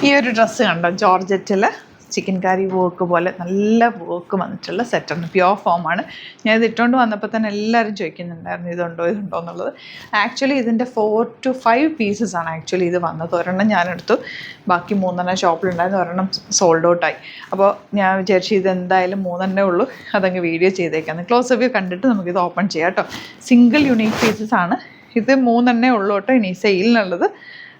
ഈ ഒരു ഡ്രസ്സ് കണ്ടോ, ജോർജറ്റിൽ ചിക്കൻ കറി വർക്ക് പോലെ നല്ല വർക്ക് വന്നിട്ടുള്ള സെറ്റാണ്. പ്യുവർ ഫോമാണ്. ഞാൻ ഇത് ഇട്ടുകൊണ്ട് വന്നപ്പോൾ തന്നെ എല്ലാവരും ചോദിക്കുന്നുണ്ടായിരുന്നു ഇതുണ്ടോ എന്നുള്ളത്. ആക്ച്വലി ഇതിൻ്റെ 4 to 5 പീസസ് ആണ് ആക്ച്വലി ഇത് വന്നത്. ഒരെണ്ണം ഞാനെടുത്തു, ബാക്കി 3 ഷോപ്പിലുണ്ടായിരുന്നു, ഒരെണ്ണം സോൾഡ് ഔട്ടായി. അപ്പോൾ ഞാൻ വിചാരിച്ചു ഇത് എന്തായാലും 3 ഉള്ളൂ, അതങ്ങ് വീഡിയോ ചെയ്തേക്കാന്ന്. ക്ലോസ് റിവ്യൂ കണ്ടിട്ട് നമുക്കിത് ഓപ്പൺ ചെയ്യാം കേട്ടോ. സിംഗിൾ യുണീക്ക് പീസസ് ആണ് ഇത്, 3 ഉള്ളൂ കേട്ടോ ഇനി സെയിലിനുള്ളത്.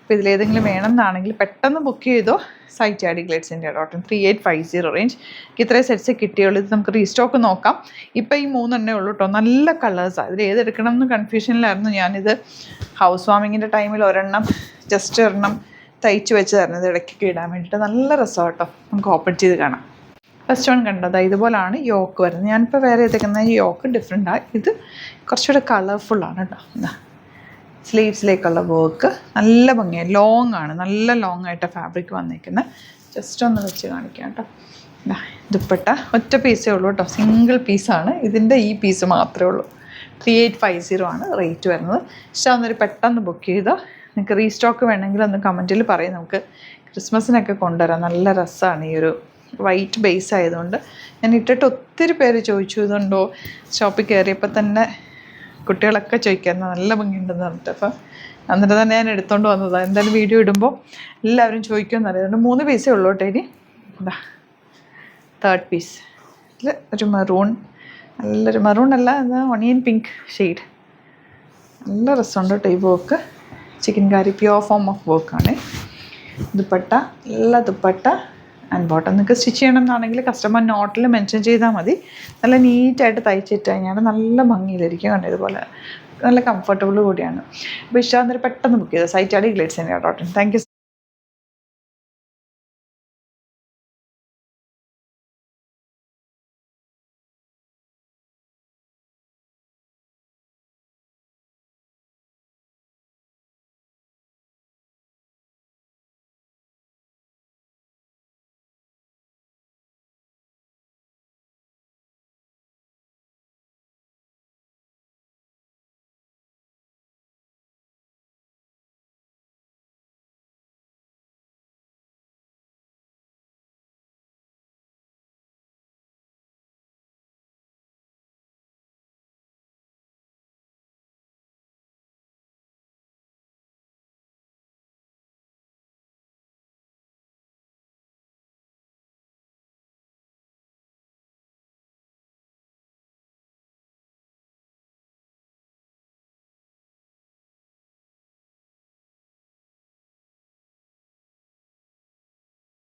അപ്പോൾ ഇതിലേതെങ്കിലും വേണമെന്നാണെങ്കിൽ പെട്ടെന്ന് ബുക്ക് ചെയ്തോ. സൈറ്റ് ആഡി ഗ്ലേഡ്സിൻ്റെ ഡോട്ട് 3850 റേഞ്ച്. ഇത്രയും സെറ്റ്സ് കിട്ടിയുള്ളൂ. ഇത് നമുക്ക് റീസ്റ്റോക്ക് നോക്കാം. ഇപ്പോൾ ഈ 3 ഉള്ളൂ കേട്ടോ. നല്ല കളേഴ്സാണ്. ഇതിൽ ഏതെടുക്കണം എന്ന് കൺഫ്യൂഷനിലായിരുന്നു ഞാനിത്. ഹൗസ് വാമിങ്ങിൻ്റെ ടൈമിൽ ജസ്റ്റ് ഒരെണ്ണം തയ്ച്ച് വെച്ചതായിരുന്നു ഇത് ഇടയ്ക്കൊക്കെ ഇടാൻ വേണ്ടിയിട്ട്. നല്ല രസമാണ് കേട്ടോ. നമുക്ക് ഓപ്പൺ ചെയ്ത് കാണാം. ഫസ്റ്റ് വൺ കണ്ടത് ഇതുപോലാണ് യോക്ക് വരുന്നത്. ഞാനിപ്പോൾ വേറെ ഏതെക്കുന്ന ഈ യോക്ക് ഡിഫറെൻറ്റാണ്. ഇത് കുറച്ചുകൂടെ കളർഫുള്ളാണ് കേട്ടോ. എന്താ സ്ലീവ്സിലേക്കുള്ള വർക്ക് നല്ല ഭംഗിയാണ്. ലോങ് ആണ്, നല്ല ലോങ് ആയിട്ട് ഫാബ്രിക് വന്നിരിക്കുന്നത്. ജസ്റ്റ് ഒന്ന് വെച്ച് കാണിക്കാം കേട്ടോ. ദുപ്പട്ട ഒറ്റ പീസേ ഉള്ളൂ കേട്ടോ, സിംഗിൾ പീസാണ്. ഇതിൻ്റെ ഈ പീസ് മാത്രമേ ഉള്ളൂ. 3850 ആണ് റേറ്റ് വരുന്നത്. ഇഷ്ടമാകുന്നൊരു പെട്ടെന്ന് ബുക്ക് ചെയ്തോ. നിങ്ങൾക്ക് റീസ്റ്റോക്ക് വേണമെങ്കിൽ ഒന്ന് കമൻറ്റിൽ പറയും. നമുക്ക് ക്രിസ്മസിനൊക്കെ കൊണ്ടുവരാം. നല്ല രസമാണ്. ഈ ഒരു വൈറ്റ് ബേസ് ആയതുകൊണ്ട് ഞാൻ ഇട്ടിട്ട് ഒത്തിരി പേര് ചോദിച്ചു ഇതുണ്ടോ. ഷോപ്പിൽ കയറിയപ്പോൾ തന്നെ കുട്ടികളൊക്കെ ചോദിക്കായിരുന്നു നല്ല ഭംഗിയുണ്ടെന്ന് പറഞ്ഞിട്ട്. അപ്പം എന്നിട്ട് തന്നെ ഞാൻ എടുത്തുകൊണ്ട് വന്നതാണ്. എന്തായാലും വീഡിയോ ഇടുമ്പോൾ എല്ലാവരും ചോദിക്കുമെന്ന് അറിയാം. 3 പീസേ ഉള്ളൂ കേട്ടോ. ഇനി എന്താ 3rd പീസ്. ഇതിൽ ഒരു മെറൂൺ, നല്ലൊരു മെറൂൺ അല്ല, എന്താ ഒണിയൻ പിങ്ക് ഷെയ്ഡ്. നല്ല രസമുണ്ട് കേട്ടോ ഈ work. Chicken curry pure form of വർക്കാണ്. ദുപ്പട്ട നല്ല ദുപ്പട്ട ആൻഡ് ബോട്ടം. നിങ്ങൾക്ക് സ്റ്റിച്ച് ചെയ്യണം എന്നാണെങ്കിൽ കസ്റ്റമർ നോട്ടിൽ മെൻഷൻ ചെയ്താൽ മതി. നല്ല നീറ്റായിട്ട് തയ്ച്ചിട്ട് കഴിഞ്ഞാൽ നല്ല ഭംഗിയിലിരിക്കും. കണ്ടോ ഇതുപോലെ നല്ല കംഫർട്ടബിൾ കൂടിയാണ്. അപ്പോൾ ഇഷ്ടമാകുന്നൊരു പെട്ടെന്ന് ബുക്ക് ചെയ്തത്. സൈറ്റ് ആഡി ഗ്ലേഡ്സിൻ്റെ ഡോട്ട്. Thank U.